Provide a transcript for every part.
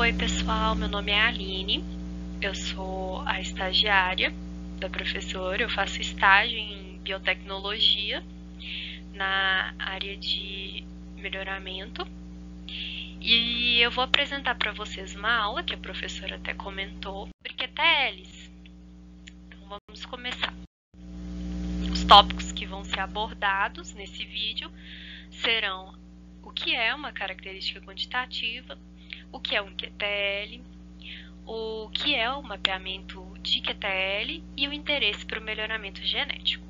Oi pessoal, meu nome é Aline, eu sou a estagiária da professora, eu faço estágio em biotecnologia na área de melhoramento e eu vou apresentar para vocês uma aula que a professora até comentou sobre QTLs. Então vamos começar. Os tópicos que vão ser abordados nesse vídeo serão o que é uma característica quantitativa, o que é um QTL, o que é o mapeamento de QTL e o interesse para o melhoramento genético.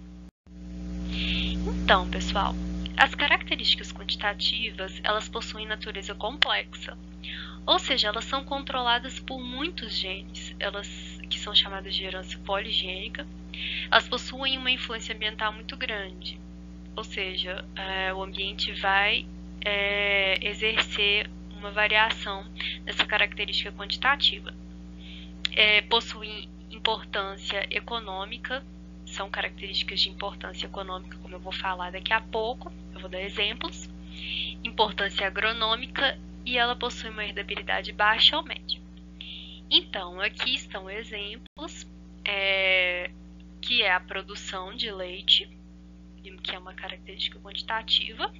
Então, pessoal, as características quantitativas, elas possuem natureza complexa, ou seja, elas são controladas por muitos genes, elas que são chamadas de herança poligênica, elas possuem uma influência ambiental muito grande, ou seja, o ambiente vai exercer uma variação nessa característica quantitativa. Possuem importância econômica, são características de importância econômica, como eu vou falar daqui a pouco, eu vou dar exemplos. Importância agronômica e ela possui uma herdabilidade baixa ou média. Então, aqui estão exemplos, que é a produção de leite, que é uma característica quantitativa,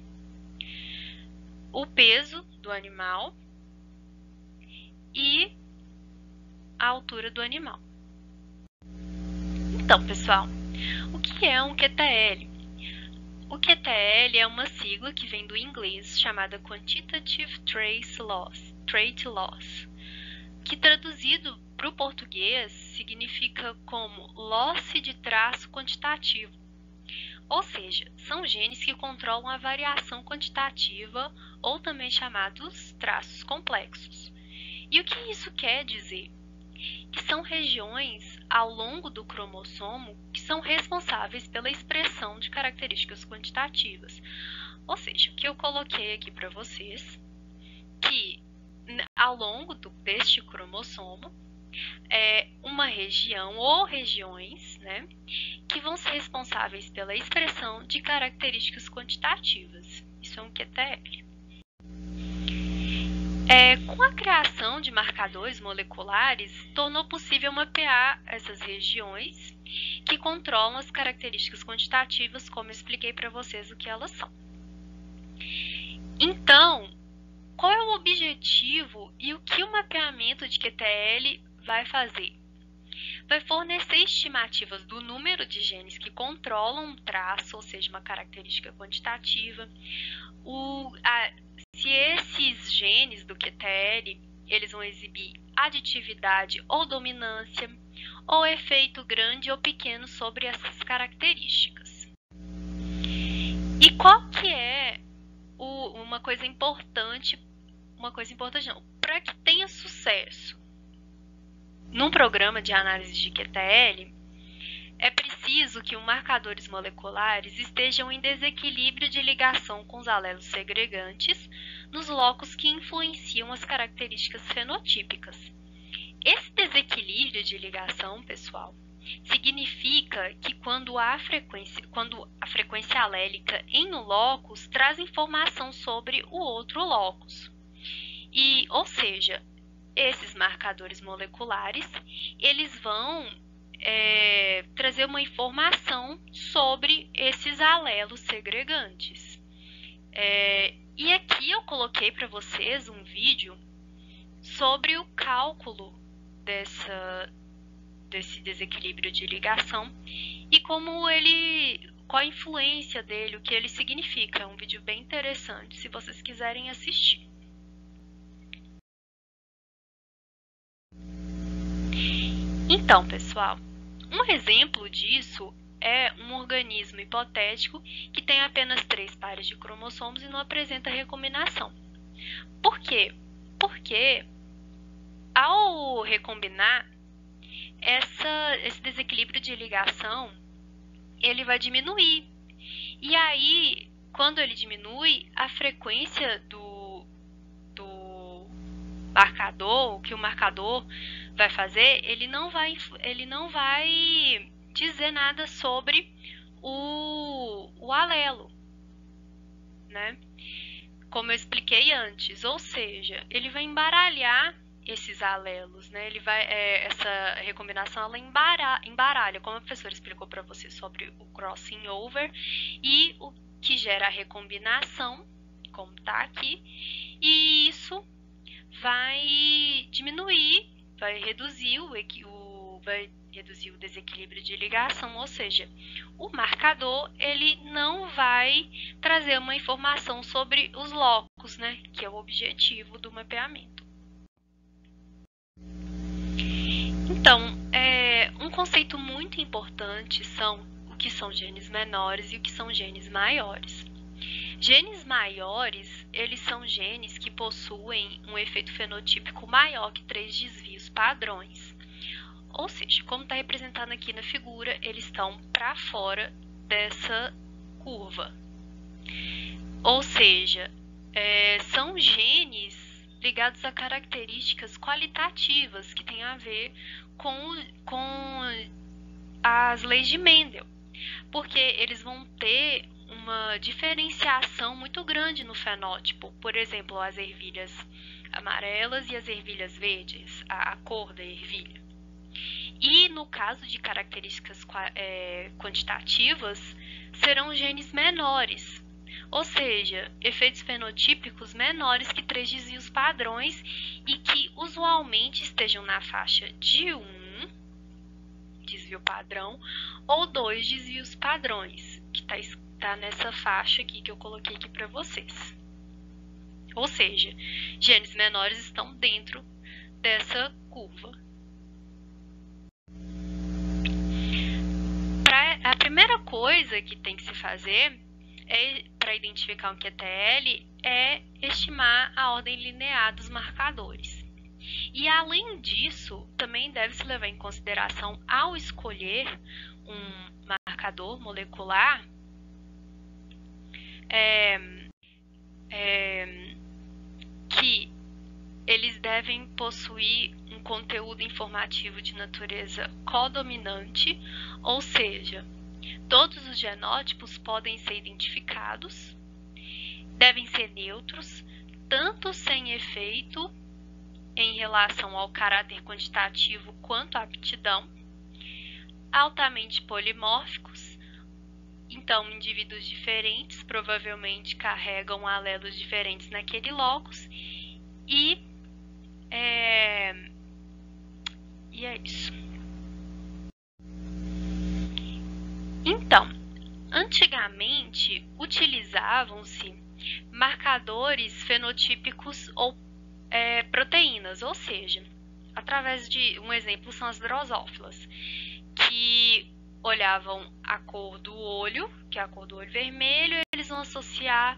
o peso do animal e a altura do animal. Então, pessoal, o que é um QTL? O QTL é uma sigla que vem do inglês chamada Quantitative Trait Loss, que traduzido para o português significa como loss de traço quantitativo. Ou seja, são genes que controlam a variação quantitativa, ou também chamados traços complexos. E o que isso quer dizer? Que são regiões ao longo do cromossomo que são responsáveis pela expressão de características quantitativas. Ou seja, o que eu coloquei aqui para vocês, que ao longo deste cromossomo, uma região ou regiões, né, que vão ser responsáveis pela expressão de características quantitativas. Isso é um QTL. Com a criação de marcadores moleculares, tornou possível mapear essas regiões que controlam as características quantitativas, como eu expliquei para vocês o que elas são. Então, qual é o objetivo e o que o mapeamento de QTL vai fazer? Vai fornecer estimativas do número de genes que controlam um traço, ou seja, uma característica quantitativa, se esses genes do QTL, eles vão exibir aditividade ou dominância, ou efeito grande ou pequeno sobre essas características. E qual que é uma coisa importante não, para que tenha sucesso num programa de análise de QTL, é preciso que os marcadores moleculares estejam em desequilíbrio de ligação com os alelos segregantes nos locos que influenciam as características fenotípicas. Esse desequilíbrio de ligação, pessoal, significa que quando a frequência alélica em um locus traz informação sobre o outro locus. Ou seja, esses marcadores moleculares, eles vão trazer uma informação sobre esses alelos segregantes. E aqui eu coloquei para vocês um vídeo sobre o cálculo desse desequilíbrio de ligação e qual a influência dele, o que ele significa. É um vídeo bem interessante, se vocês quiserem assistir. Então, pessoal, um exemplo disso é um organismo hipotético que tem apenas 3 pares de cromossomos e não apresenta recombinação. Por quê? Porque ao recombinar, esse desequilíbrio de ligação, ele vai diminuir. E aí, quando ele diminui, a frequência do marcador, o que o marcador vai fazer, ele não vai dizer nada sobre o alelo, né? Como eu expliquei antes, ou seja, ele vai embaralhar esses alelos, né? Ele vai, essa recombinação ela embaralha, como a professora explicou para você sobre o crossing over, e o que gera a recombinação, como está aqui, e isso vai diminuir, vai reduzir o desequilíbrio de ligação, ou seja, o marcador ele não vai trazer uma informação sobre os locos, né, que é o objetivo do mapeamento. Então, um conceito muito importante são o que são genes menores e o que são genes maiores. Genes maiores, eles são genes que possuem um efeito fenotípico maior que 3 desvios padrões. Ou seja, como está representado aqui na figura, eles estão para fora dessa curva. Ou seja, são genes ligados a características qualitativas que têm a ver com as leis de Mendel, porque eles vão ter uma diferenciação muito grande no fenótipo. Por exemplo, as ervilhas amarelas e as ervilhas verdes, a cor da ervilha. E no caso de características quantitativas, serão genes menores, ou seja, efeitos fenotípicos menores que 3 desvios padrões e que usualmente estejam na faixa de 1 desvio padrão ou 2 desvios padrões, que está nessa faixa aqui que eu coloquei aqui para vocês. Ou seja, genes menores estão dentro dessa curva. A primeira coisa que tem que se fazer para identificar um QTL é estimar a ordem linear dos marcadores. E além disso, também deve-se levar em consideração ao escolher um marcador molecular que eles devem possuir um conteúdo informativo de natureza codominante, ou seja, todos os genótipos podem ser identificados, devem ser neutros, tanto sem efeito em relação ao caráter quantitativo quanto à aptidão, altamente polimórficos, então indivíduos diferentes provavelmente carregam alelos diferentes naquele locus, e é isso. Então, antigamente utilizavam-se marcadores fenotípicos ou proteínas, ou seja, através de um exemplo são as drosófilas, que olhavam a cor do olho, que é a cor do olho vermelho, e eles vão associar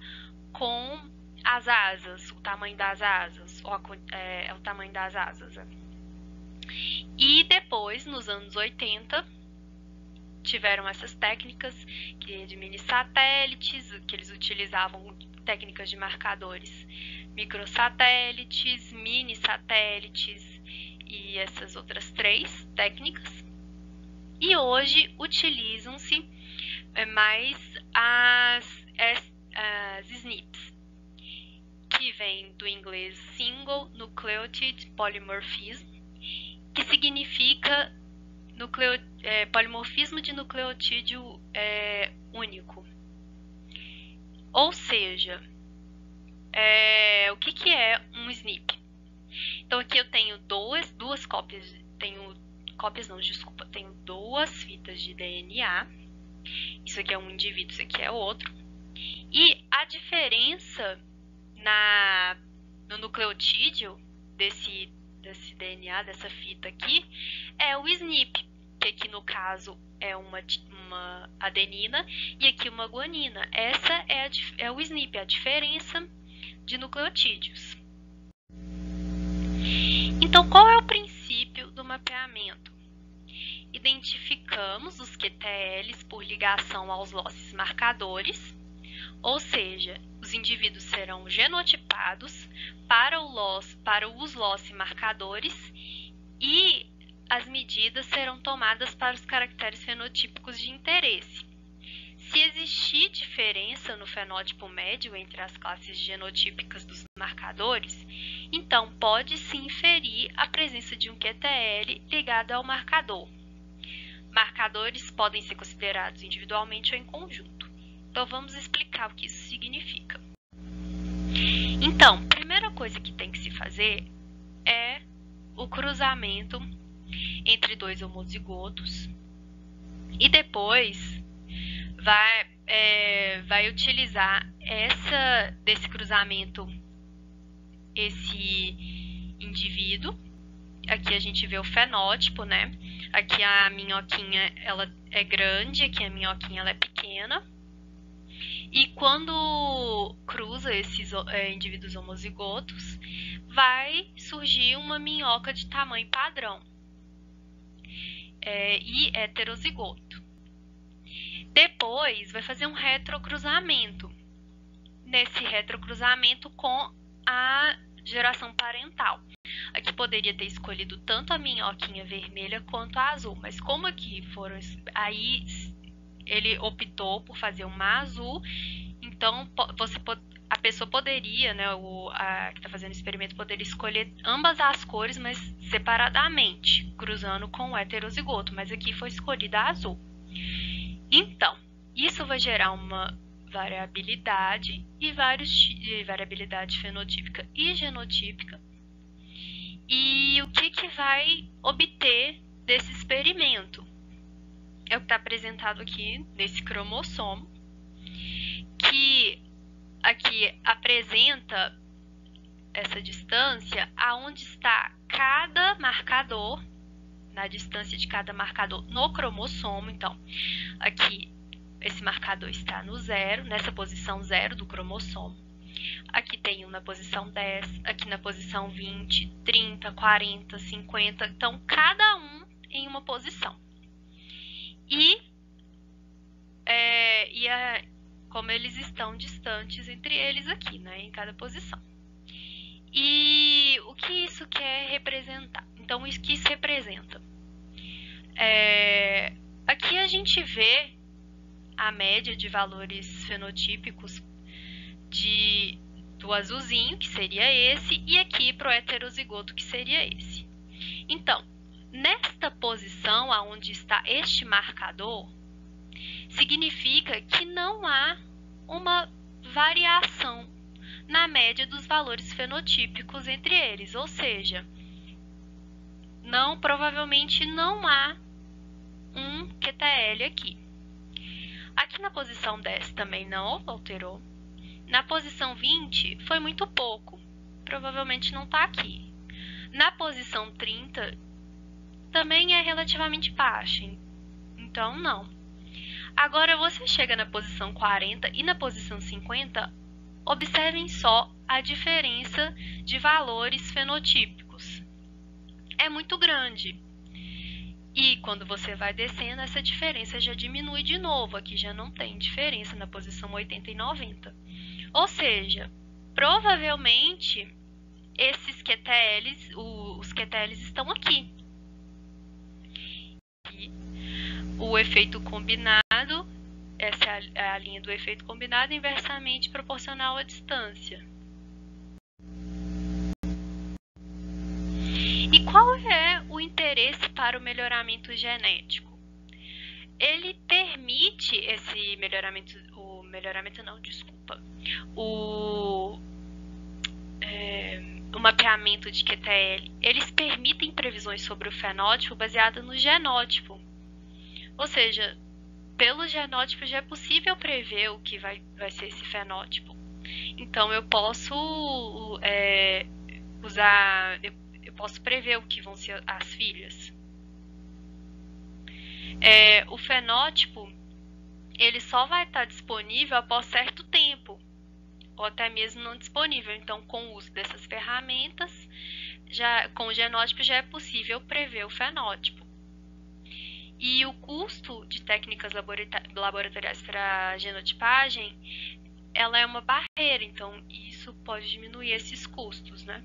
com as asas, o tamanho das asas, ou o tamanho das asas. E depois, nos anos 80, tiveram essas técnicas de mini satélites, que eles utilizavam técnicas de marcadores microsatélites, mini satélites e essas outras 3 técnicas. E hoje utilizam-se mais as SNPs, que vem do inglês Single Nucleotide Polymorphism, que significa polimorfismo de nucleotídeo único. Ou seja, o que é um SNP? Então aqui eu tenho duas cópias, tenho 2 fitas de DNA. Isso aqui é um indivíduo, isso aqui é outro. E a diferença no nucleotídeo desse DNA, dessa fita aqui, é o SNP, que aqui no caso é uma adenina e aqui uma guanina. Essa é o SNP, a diferença de nucleotídeos. Então, qual é o princípio do mapeamento? Identificamos os QTLs por ligação aos losses marcadores, ou seja, os indivíduos serão genotipados para os losses marcadores e as medidas serão tomadas para os caracteres fenotípicos de interesse. Se existir diferença no fenótipo médio entre as classes genotípicas dos marcadores, Então, pode-se inferir a presença de um QTL ligado ao marcador. Marcadores podem ser considerados individualmente ou em conjunto. Então, vamos explicar o que isso significa. Então, a primeira coisa que tem que se fazer é o cruzamento entre dois homozigotos e depois vai utilizar desse cruzamento esse indivíduo. Aqui a gente vê o fenótipo, né? Aqui a minhoquinha ela é grande, aqui a minhoquinha ela é pequena. E quando cruza esses indivíduos homozigotos, vai surgir uma minhoca de tamanho padrão e heterozigoto. Depois vai fazer um retrocruzamento. Nesse retrocruzamento com a geração parental. Aqui poderia ter escolhido tanto a minhoquinha vermelha quanto a azul, mas como aqui aí ele optou por fazer uma azul, então a pessoa poderia, né, que está fazendo o experimento, poderia escolher ambas as cores, mas separadamente, cruzando com o heterozigoto, mas aqui foi escolhida a azul. Então, isso vai gerar uma variabilidade variabilidade fenotípica e genotípica. E o que vai obter desse experimento? É o que está apresentado aqui nesse cromossomo, que aqui apresenta essa distância aonde está cada marcador, na distância de cada marcador no cromossomo. Então, aqui esse marcador está no 0, nessa posição 0 do cromossomo. Aqui tem um na posição 10, aqui na posição 20, 30, 40, 50. Então, cada um em uma posição. Como eles estão distantes entre eles aqui, né, em cada posição. E o que isso quer representar? Então, o que isso representa? Aqui a gente vê a média de valores fenotípicos do azulzinho, que seria esse, e aqui para o heterozigoto, que seria esse. Então, nesta posição onde está este marcador, significa que não há uma variação na média dos valores fenotípicos entre eles, ou seja, provavelmente não há um QTL aqui. Aqui na posição 10 também não alterou. Na posição 20 foi muito pouco, provavelmente não está aqui. Na posição 30 também é relativamente baixa, então não. Agora você chega na posição 40 e na posição 50, observem só a diferença de valores fenotípicos. É muito grande. E quando você vai descendo, essa diferença já diminui de novo. Aqui já não tem diferença na posição 80 e 90. Ou seja, provavelmente esses QTLs, os QTLs estão aqui. E o efeito combinado, essa é a linha do efeito combinado, inversamente proporcional à distância. E qual é o interesse para o melhoramento genético? Ele permite esse melhoramento, o mapeamento de QTL. Eles permitem previsões sobre o fenótipo baseado no genótipo. Ou seja, pelo genótipo já é possível prever o que vai ser esse fenótipo. Então, eu posso eu posso prever o que vão ser as filhas. O fenótipo, ele só vai estar disponível após certo tempo, ou até mesmo não disponível. Então, com o uso dessas ferramentas, com o genótipo já é possível prever o fenótipo. E o custo de técnicas laboratoriais para genotipagem, ela é uma barreira, então isso pode diminuir esses custos, né?